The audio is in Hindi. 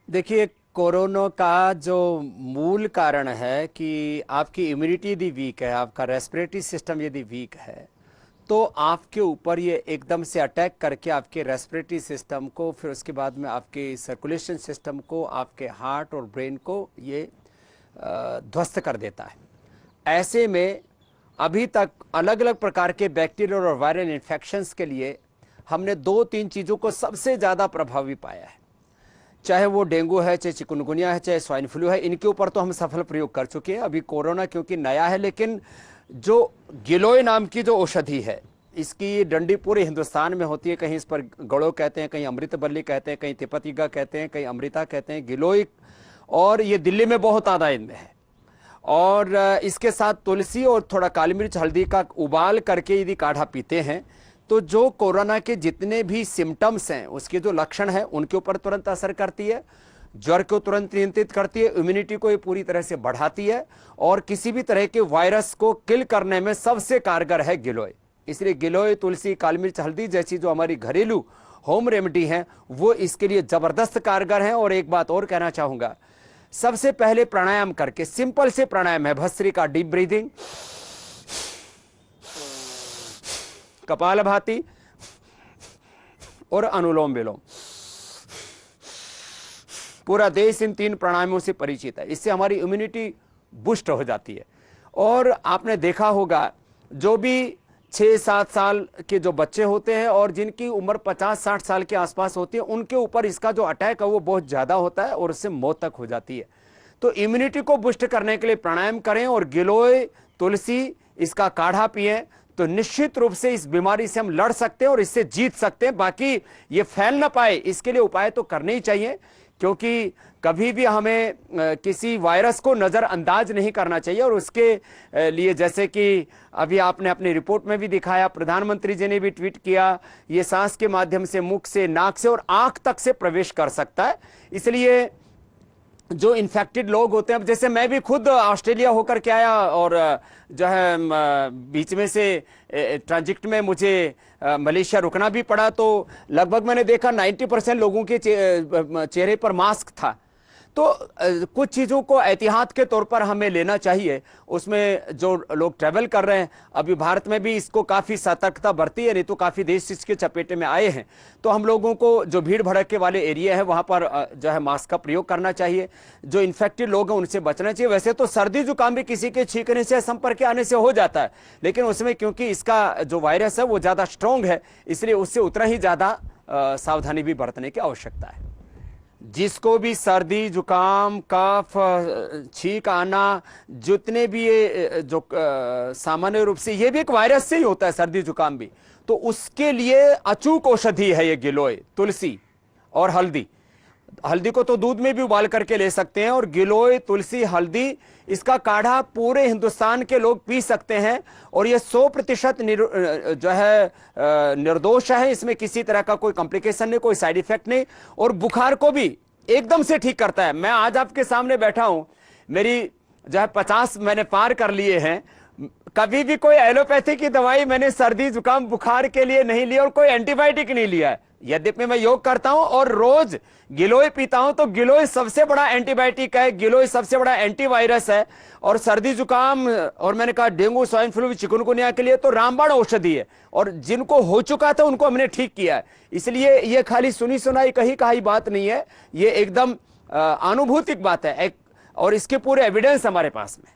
देखिए, कोरोना का जो मूल कारण है कि आपकी इम्यूनिटी यदि वीक है, आपका रेस्पिरेटरी सिस्टम यदि वीक है, तो आपके ऊपर ये एकदम से अटैक करके आपके रेस्पिरेटरी सिस्टम को, फिर उसके बाद में आपके सर्कुलेशन सिस्टम को, आपके हार्ट और ब्रेन को ये ध्वस्त कर देता है। ऐसे में अभी तक अलग अलग प्रकार के बैक्टीरियल और वायरल इन्फेक्शंस के लिए हमने 2-3 चीज़ों को सबसे ज़्यादा प्रभावी पाया है। चाहे वो डेंगू है, चाहे चिकनगुनिया है, चाहे स्वाइन फ्लू है, इनके ऊपर तो हम सफल प्रयोग कर चुके हैं। अभी कोरोना क्योंकि नया है, लेकिन जो गिलोय नाम की जो औषधि है, इसकी डंडी पूरे हिंदुस्तान में होती है। कहीं इस पर गड़ो कहते हैं, कहीं अमृतबल्ली कहते हैं, कहीं तिपतिगा कहते हैं, कहीं अमृता कहते हैं, गिलोय। और ये दिल्ली में बहुत तादाद में है। और इसके साथ तुलसी और थोड़ा काली मिर्च हल्दी का उबाल करके यदि काढ़ा पीते हैं तो जो कोरोना के जितने भी सिम्टम्स हैं, उसके जो लक्षण हैं, उनके ऊपर तुरंत असर करती है। ज्वर को तुरंत नियंत्रित करती है, इम्यूनिटी को ये पूरी तरह से बढ़ाती है, और किसी भी तरह के वायरस को किल करने में सबसे कारगर है गिलोय। इसलिए गिलोय, तुलसी, काली मिर्च हल्दी जैसी जो हमारी घरेलू होम रेमेडी हैं, वो इसके लिए जबरदस्त कारगर हैं। और एक बात और कहना चाहूंगा, सबसे पहले प्राणायाम करके, सिंपल से प्राणायाम है, भस्त्रिका डीप ब्रीदिंग, कपालभाति और अनुलोम विलोम। पूरा देश इन 3 प्राणायामों से परिचित है। इससे हमारी इम्यूनिटी बूस्ट हो जाती है। और आपने देखा होगा, जो भी 6-7 साल के जो बच्चे होते हैं और जिनकी उम्र 50-60 साल के आसपास होती है, उनके ऊपर इसका जो अटैक है वो बहुत ज़्यादा होता है और उससे मौत तक हो जाती है। तो इम्यूनिटी को बूस्ट करने के लिए प्राणायाम करें और गिलोय, तुलसी, इसका काढ़ा पिएं, तो निश्चित रूप से इस बीमारी से हम लड़ सकते हैं और इससे जीत सकते हैं। बाकी ये फैल ना पाए, इसके लिए उपाय तो करने ही चाहिए, क्योंकि कभी भी हमें किसी वायरस को नज़रअंदाज नहीं करना चाहिए। और उसके लिए, जैसे कि अभी आपने अपनी रिपोर्ट में भी दिखाया, प्रधानमंत्री जी ने भी ट्वीट किया, ये सांस के माध्यम से, मुख से, नाक से और आंख तक से प्रवेश कर सकता है। इसलिए जो इन्फेक्टेड लोग होते हैं, अब जैसे मैं भी खुद ऑस्ट्रेलिया होकर के आया और जो है बीच में से ट्रांजिट में मुझे मलेशिया रुकना भी पड़ा, तो लगभग मैंने देखा 90% लोगों के चेहरे पर मास्क था। तो कुछ चीज़ों को एहतियात के तौर पर हमें लेना चाहिए। उसमें जो लोग ट्रैवल कर रहे हैं, अभी भारत में भी इसको काफ़ी सतर्कता बरती है, नहीं तो काफ़ी देश इसके चपेटे में आए हैं। तो हम लोगों को जो भीड़ भड़के वाले एरिया है वहाँ पर जो है मास्क का प्रयोग करना चाहिए। जो इन्फेक्टेड लोग हैं उनसे बचना चाहिए। वैसे तो सर्दी जुकाम भी किसी के छींकने से, संपर्क के आने से हो जाता है, लेकिन उसमें क्योंकि इसका जो वायरस है वो ज़्यादा स्ट्रॉन्ग है, इसलिए उससे उतना ही ज़्यादा सावधानी भी बरतने की आवश्यकता है। जिसको भी सर्दी जुकाम, कफ, छींक आना, जितने भी ये जो सामान्य रूप से ये भी एक वायरस से ही होता है, सर्दी जुकाम भी, तो उसके लिए अचूक औषधि है ये गिलोय, तुलसी और हल्दी। हल्दी को तो दूध में भी उबाल करके ले सकते हैं, और गिलोय, तुलसी, हल्दी, इसका काढ़ा पूरे हिंदुस्तान के लोग पी सकते हैं। और ये 100% जो है निर्दोष है, इसमें किसी तरह का कोई कॉम्प्लिकेशन नहीं, कोई साइड इफेक्ट नहीं, और बुखार को भी एकदम से ठीक करता है। मैं आज आपके सामने बैठा हूं, मेरी जो है 50 मैंने पार कर लिए हैं। कभी भी कोई एलोपैथी की दवाई मैंने सर्दी जुकाम बुखार के लिए नहीं ली और कोई एंटीबायोटिक नहीं लिया है। यद्यपि मैं योग करता हूं और रोज गिलोय पीता हूं, तो गिलोय सबसे बड़ा एंटीबायोटिक है, गिलोय सबसे बड़ा एंटीवायरस है। और सर्दी जुकाम, और मैंने कहा डेंगू, स्वाइन फ्लू, चिकनगुनिया के लिए तो रामबाण औषधि है, और जिनको हो चुका था उनको हमने ठीक किया है। इसलिए ये खाली सुनी सुनाई कही कही बात नहीं है, ये एकदम अनुभूतिक बात है, और इसके पूरे एविडेंस हमारे पास में।